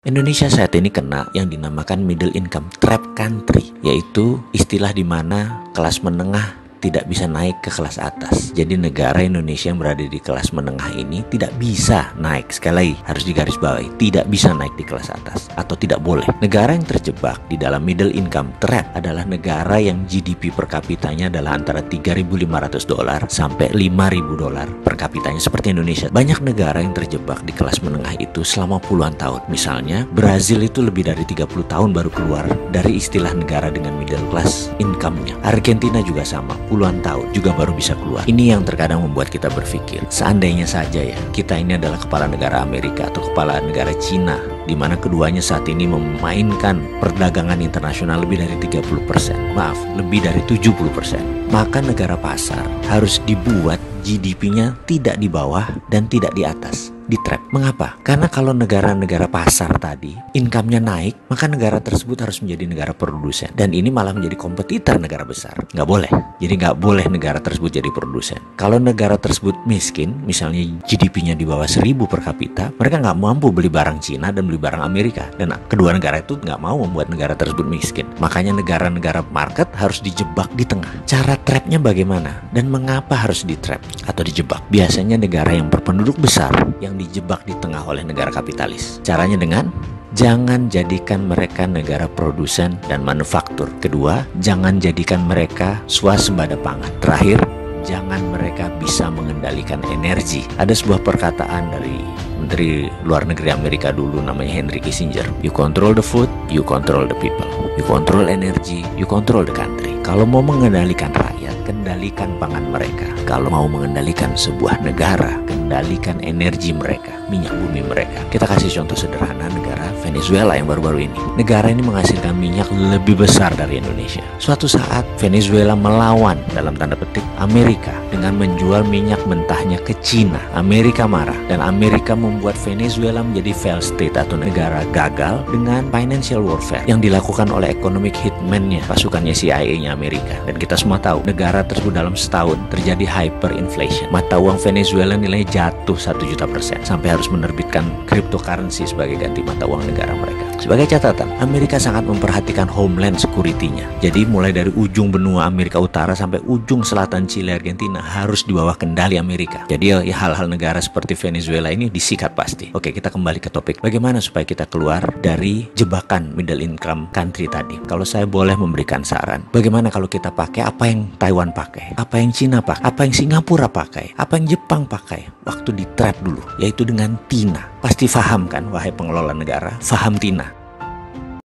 Indonesia saat ini kena yang dinamakan middle income trap country, yaitu istilah di mana kelas menengah tidak bisa naik ke kelas atas. Jadi negara Indonesia yang berada di kelas menengah ini tidak bisa naik. Sekali lagi harus digarisbawahi, tidak bisa naik di kelas atas atau tidak boleh. Negara yang terjebak di dalam middle income trap adalah negara yang GDP per kapitanya adalah antara $3.500 sampai $5.000 per kapitanya seperti Indonesia. Banyak negara yang terjebak di kelas menengah itu selama puluhan tahun. Misalnya Brazil itu lebih dari 30 tahun baru keluar dari istilah negara dengan middle class income-nya. Argentina juga sama, puluhan tahun juga baru bisa keluar. Ini yang terkadang membuat kita berpikir, seandainya saja ya kita ini adalah kepala negara Amerika atau kepala negara Cina, di mana keduanya saat ini memainkan perdagangan internasional lebih dari 30%, lebih dari 70%. Maka negara pasar harus dibuat GDP-nya tidak di bawah dan tidak di atas, di trap. Mengapa? Karena kalau negara-negara pasar tadi income-nya naik, maka negara tersebut harus menjadi negara produsen. Dan ini malah menjadi kompetitor negara besar. Nggak boleh. Jadi nggak boleh negara tersebut jadi produsen. Kalau negara tersebut miskin, misalnya GDP-nya di bawah 1.000 per kapita, mereka nggak mampu beli barang Cina dan beli barang Amerika. Dan kedua negara itu nggak mau membuat negara tersebut miskin. Makanya negara-negara market harus dijebak di tengah. Cara trapnya bagaimana? Dan mengapa harus di trap atau dijebak? Biasanya negara yang berpenduduk besar yang dijebak di tengah oleh negara kapitalis. Caranya dengan jangan jadikan mereka negara produsen dan manufaktur. Kedua, jangan jadikan mereka swasembada pangan. Terakhir, jangan mereka bisa mengendalikan energi. Ada sebuah perkataan dari Menteri Luar Negeri Amerika dulu namanya Henry Kissinger. You control the food, you control the people. You control energy, you control the country. Kalau mau mengendalikan rakyat, kendalikan pangan mereka. Kalau mau mengendalikan sebuah negara, kendalikan energi mereka, minyak bumi mereka. Kita kasih contoh sederhana negara Venezuela yang baru-baru ini. Negara ini menghasilkan minyak lebih besar dari Indonesia. Suatu saat Venezuela melawan dalam tanda petik Amerika dengan menjual minyak mentahnya ke Cina. Amerika marah dan Amerika membuat Venezuela menjadi failed state atau negara gagal dengan financial warfare yang dilakukan oleh economic hitman-nya, pasukannya CIA-nya Amerika. Dan kita semua tahu negara tersebut dalam setahun terjadi hyperinflation. Mata uang Venezuela nilainya jatuh 1.000.000% sampai harus menerbitkan cryptocurrency sebagai ganti mata uang negara mereka. Sebagai catatan, Amerika sangat memperhatikan homeland security-nya. Jadi mulai dari ujung benua Amerika Utara sampai ujung selatan Chile, Argentina harus di bawah kendali Amerika. Jadi ya hal-hal negara seperti Venezuela ini disikat pasti. Oke, kita kembali ke topik. Bagaimana supaya kita keluar dari jebakan middle income country tadi? Kalau saya boleh memberikan saran, bagaimana kalau kita pakai apa yang Taiwan pakai, apa yang Cina pakai, apa yang Singapura pakai, apa yang Jepang pakai waktu di trap dulu, yaitu dengan TINA. Pasti paham kan, wahai pengelola negara, paham TINA.